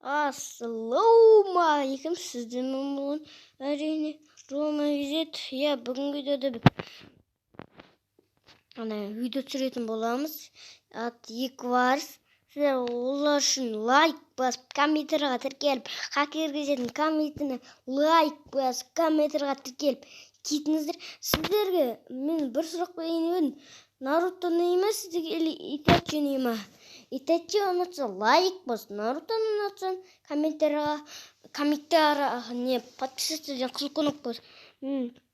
Ассалаумағалейкум, сізден бүгін әрине Рома визит. Я бүгінгі видеода видео түсіретін боламыз. Ат Екварс. Сіздер олар үшін лайк басып, комментарға тіркеліп, хакер кезетін комментіне лайк басып, комментарға тіркеліп кетіңіздер. Сіздерге мен бір сұрақ қояйын. Наруто ұнайды ма сіздерге, или Итачи ұнайды ма? Итачи ұнатса лайк бас, Наруто ұнатса комментарға не подписаться қызыл кнопка бас.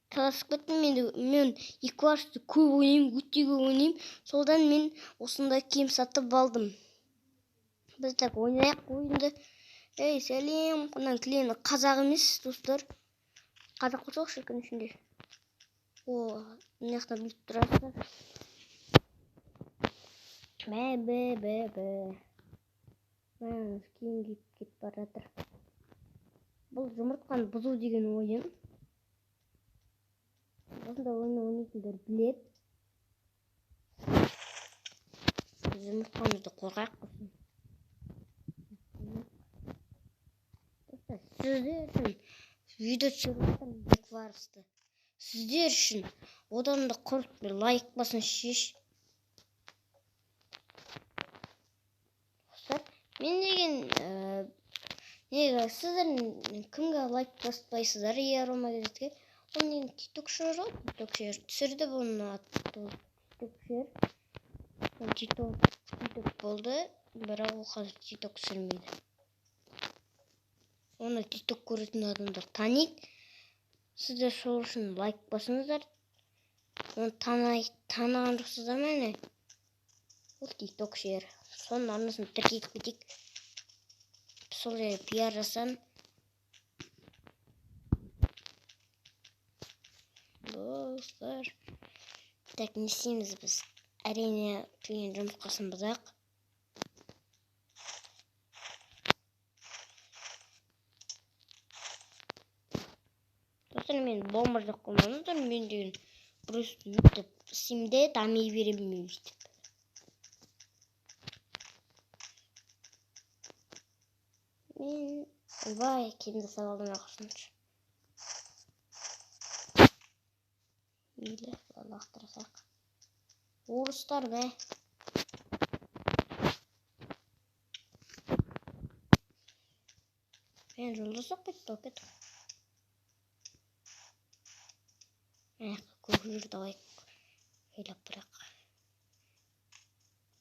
Таласып кеттім, мен Екварсты көп ойнаймын, өте көп ойнаймын. Солдан мен осындай киім сатып алдым. Біз так ойнайық ойынды. Ей, сәлем, құнан тілені қазақ емес, достар. Қазақ болсақ шіркін ішінде. О, мына жақта біліп тұрасыздар. Киім киіп кетіп бара жатыр. Бұл жұмыртқаны бұзу деген ойын. Осындай ойын ойнайтындар біледі. Жұмыртқамызды қорғайық қылсын. Сіздер үшін видео түсіріп Екварсты. Сіздер үшін одан да құрып лайк басын шеш. Мен деген сіздер кімге лайк баспайсыздар? Рома визитке. Ол деген тиктокшер ғой, тиктокшер түсірді бұны аты тиктокшер. Тикток болды, бірақ ол қазір тикток түсірмейді. Оны тикток көретін адамдар таниды. Сіздер сол үшін лайк басыңыздар. Оны таныған жоқсыздар ма? Ол тиктокшер. Соның арнасын тіркеліп кетейік. Сол жерде пиар жасан. Достар. Так, не істейміз біз. Әрине түйген жұмыртқасын бұзақ. Достар, мен бомба жоқ қылмаңыздар. Мен деген просто YouTube симде дами беремін өйтіп. Мен бай кемді сағалдың ақысыншы. Мейлі, лақтырсақ. Орыстар бе. Мен жолдасақ бетті опет. Көп жүрді ай. Ойлап бірақ.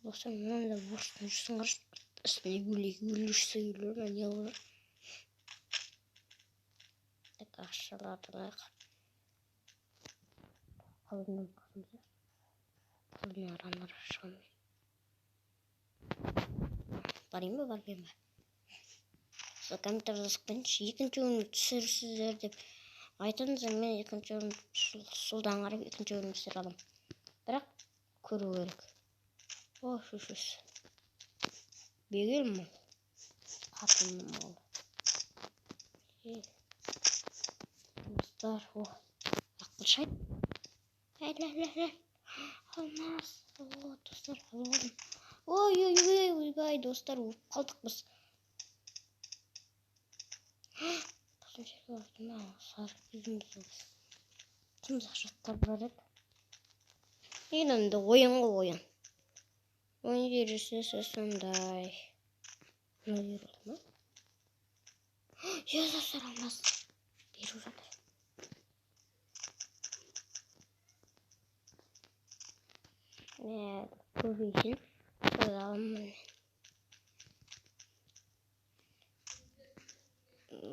Болса, мұнда бұрыстың жүрсің қарыш. Үстіне өлішсі өлір ме не olur? Так, ашшаларды лайық. Қалдың қасымызда. Қалдың аранлар шығамын. Барайын ба, барбайын ба? Сол комментар жазып кетіңізші. Екінші ойын түсірсіздер деп айтыңыздар. Мен екінші ойын солдан қарап екінші ойын түсіре аламын. Бірақ көру керек. О, шүшіс. Бегел мұ? Қатыным ол. Достар, о, ақыл шайт. Әй. Алмас. О, достар, алғадым. Ой, достар, қалдық біз. Қасын жерге ұрдым, сарып жүзіміз олыз. Тымзақ жаттар бар еді. Енді ойынғы ойын. Ойын ерісі сондай. Мына ер олды ма? Достар, алмас. Беру жатыр. Көбейсін. Қойғаламын.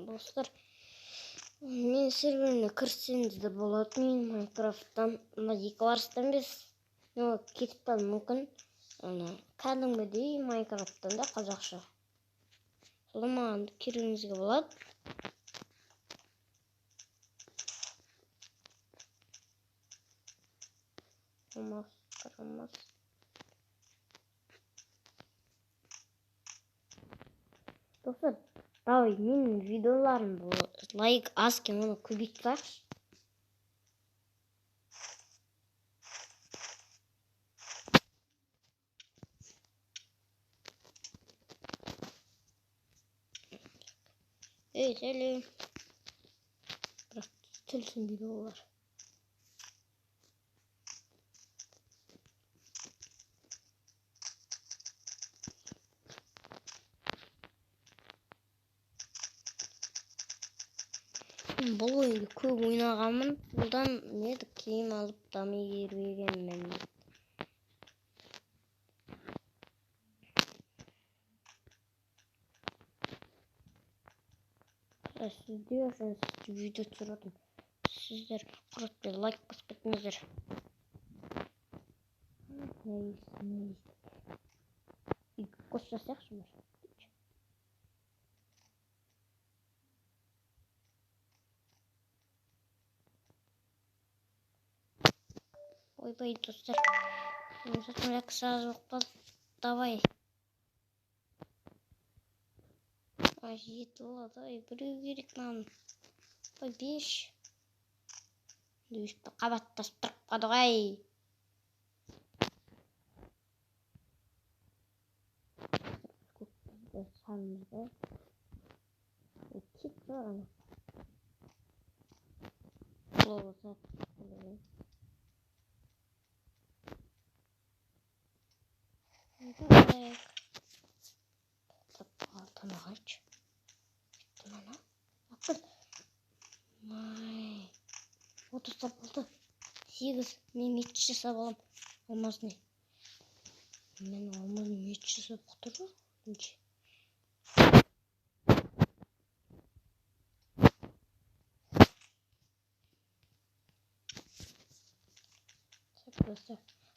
Достар, мен серверіне кірсеңіз де болады. Мен Майнкрафттан, Екварстан без кетіп қалды мүмкін. Кәдімгідей Майнкрафттан да қазақша. Содан маған кіруіңізге болады. Қарамас. Достар, давай менің видеоларым лайк аз екен, оны көбейтіп қойшы. Selam. Biraz tülsün videolar. Бұл ойынды көп ойнағанмын. Бұдан неді киім алып дами бермегенмін. Сіздер үшін видео түсірдім. Сіздер құрметпен лайк басып кетіңіздер. Қоштасайықшы ма? Ойбай достар. Затем я сразу давай. Жетті давай біреу керек маған. Ой 5. Өйстіп қабаттасып тұрып қалды ғой. Санымызды. Кет бар ана. Болса. Так. Алтын ағаш. Mana? Bakın. Vay. 30 tapıldı. 8. Men hiç жасап алам. Olmaz ne? Men olmaz ne hiç жасап отыру. Ниче?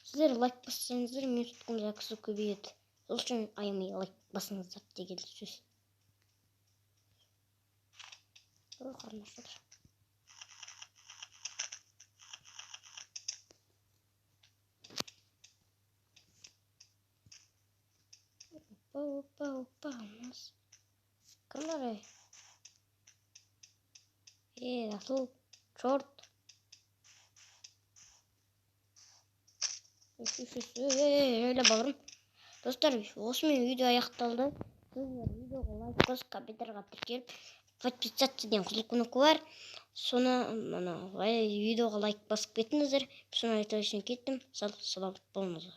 Сіздер лайк бассаңыздар мен тұтқым жақсы көбейеді. Сол үшін аямай лайк басыңыздар деген сөз. Қарындастар. Опа. Кімдер ай? Асыл шорт. Öyle bağırım. Dostlar osымен видео аяқталды. Сіздер видеоға лайк басып комментарийға тіркеліп подписаться деген қызыл кнопка бар. Соны видеоға лайк басып кетіңіздер. Соны айту үшін кеттім. Сау саламат болыңыздар.